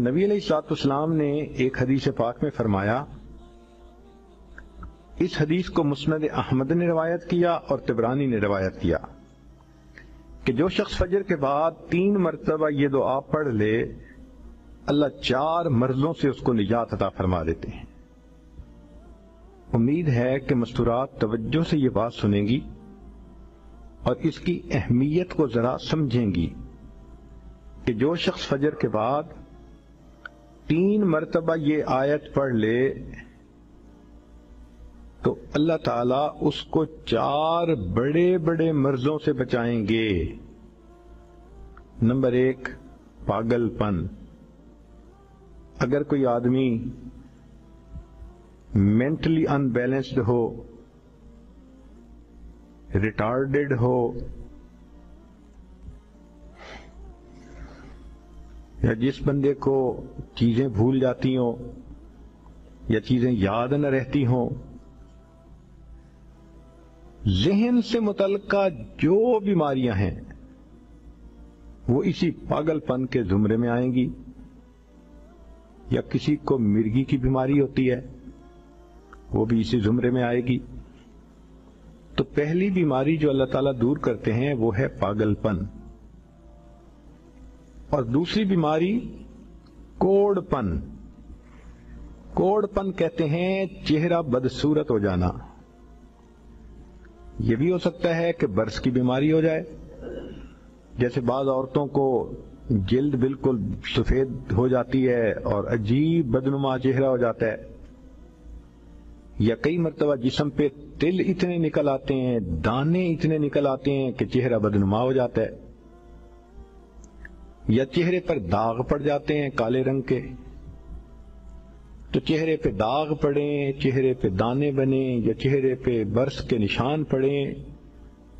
नबी अलैहिस्सलाम ने एक हदीस पाक में फरमाया, इस हदीस को मुस्नद अहमद ने रवायत किया और तिबरानी ने रवायत किया कि जो शख्स फजर के बाद 3 मरतबा ये दुआ पढ़ ले, अल्लाह 4 मर्जों से उसको निजात अता फरमा देते हैं। उम्मीद है कि मस्तूरात तवज्जो से ये बात सुनेंगी और इसकी अहमियत को जरा समझेंगी कि जो शख्स फजर के बाद 3 मरतबा ये आयत पढ़ ले तो अल्लाह ताला उसको 4 बड़े बड़े मर्जों से बचाएंगे। नंबर 1, पागलपन। अगर कोई आदमी मेंटली अनबैलेंस्ड हो, रिटार्डेड हो, या जिस बंदे को चीजें भूल जाती हों या चीजें याद न रहती हों, ज़हन से मुतल्लिका जो बीमारियां हैं वो इसी पागलपन के जुमरे में आएंगी। या किसी को मिर्गी की बीमारी होती है, वो भी इसी जुमरे में आएगी। तो पहली बीमारी जो अल्लाह ताला दूर करते हैं वो है पागलपन। और दूसरी बीमारी कोढ़पन। कोढ़पन कहते हैं चेहरा बदसूरत हो जाना। यह भी हो सकता है कि बर्स की बीमारी हो जाए, जैसे बाज औरतों को जिल्द बिल्कुल सफेद हो जाती है और अजीब बदनुमा चेहरा हो जाता है, या कई मर्तबा जिस्म पे तिल इतने निकल आते हैं, दाने इतने निकल आते हैं कि चेहरा बदनुमा हो जाता है, या चेहरे पर दाग पड़ जाते हैं काले रंग के। तो चेहरे पे दाग पड़े, चेहरे पे दाने बने या चेहरे पे बर्स के निशान पड़े,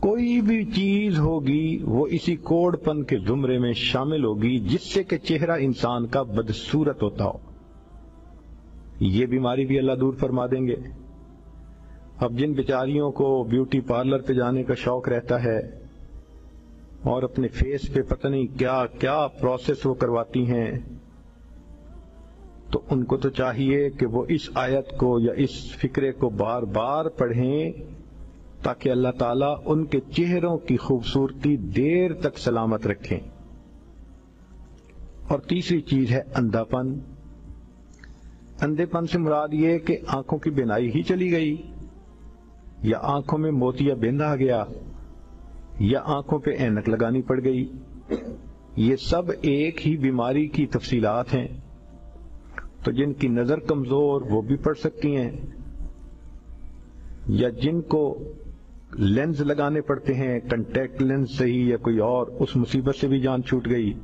कोई भी चीज होगी वो इसी कोढ़पन के जुमरे में शामिल होगी जिससे कि चेहरा इंसान का बदसूरत होता हो। ये बीमारी भी अल्लाह दूर फरमा देंगे। अब जिन बेचारियों को ब्यूटी पार्लर पे जाने का शौक रहता है और अपने फेस पे पता नहीं क्या क्या प्रोसेस वो करवाती हैं, तो उनको तो चाहिए कि वो इस आयत को या इस फिक्रे को बार बार पढ़ें ताकि अल्लाह ताला उनके चेहरों की खूबसूरती देर तक सलामत रखें। और तीसरी चीज है अंधापन। अंधेपन से मुराद ये कि आंखों की बिनाई ही चली गई, या आंखों में मोतिया बिंद आ गया, या आंखों पे ऐनक लगानी पड़ गई। ये सब एक ही बीमारी की तफसीलात हैं। तो जिनकी नजर कमजोर वो भी पढ़ सकती हैं, या जिनको लेंस लगाने पड़ते हैं, कंटैक्ट लेंस सही या कोई और, उस मुसीबत से भी जान छूट गई।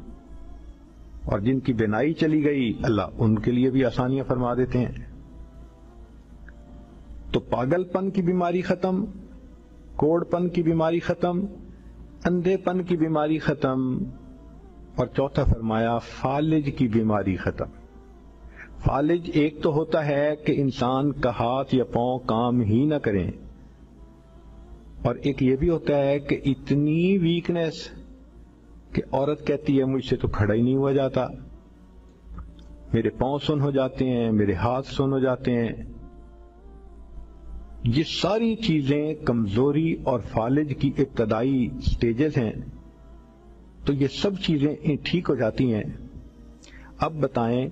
और जिनकी बिनाई चली गई, अल्लाह उनके लिए भी आसानियां फरमा देते हैं। तो पागलपन की बीमारी खत्म, कोढ़पन की बीमारी खत्म, अंधेपन की बीमारी खत्म, और चौथा फरमाया फालिज की बीमारी खत्म। फालिज एक तो होता है कि इंसान का हाथ या पांव काम ही ना करें, और एक ये भी होता है कि इतनी वीकनेस कि औरत कहती है मुझसे तो खड़ा ही नहीं हुआ जाता, मेरे पांव सुन हो जाते हैं, मेरे हाथ सुन हो जाते हैं। ये सारी चीजें कमजोरी और फालिज की इब्तदाई स्टेजेस हैं। तो ये सब चीजें ठीक हो जाती हैं। अब बताएं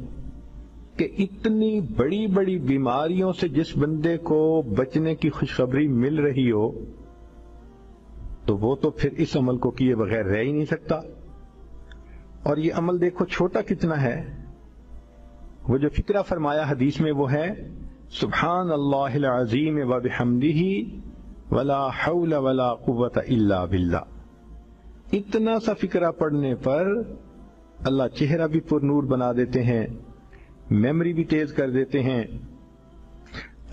कि इतनी बड़ी बड़ी बीमारियों से जिस बंदे को बचने की खुशखबरी मिल रही हो, तो वो तो फिर इस अमल को किए बगैर रह ही नहीं सकता। और ये अमल देखो छोटा कितना है। वो जो फिक्रा फरमाया हदीस में वो है सुब्हान अल्लाहिल अज़ीम व बिहम्दिही वला हौला वला कुव्वता इल्ला बिल्लाह। इतना सा फिक्रा पढ़ने पर अल्लाह चेहरा भी पुरनूर बना देते हैं, मेमोरी भी तेज कर देते हैं,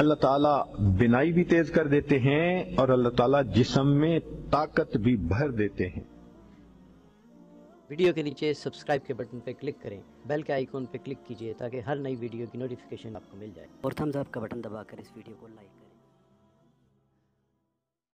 अल्लाह ताला बिनाई भी तेज कर देते हैं, और अल्लाह ताला जिस्म में ताकत भी भर देते हैं। वीडियो के नीचे सब्सक्राइब के बटन पर क्लिक करें, बेल के आइकॉन पर क्लिक कीजिए ताकि हर नई वीडियो की नोटिफिकेशन आपको मिल जाए, और थम्स अप का बटन दबाकर इस वीडियो को लाइक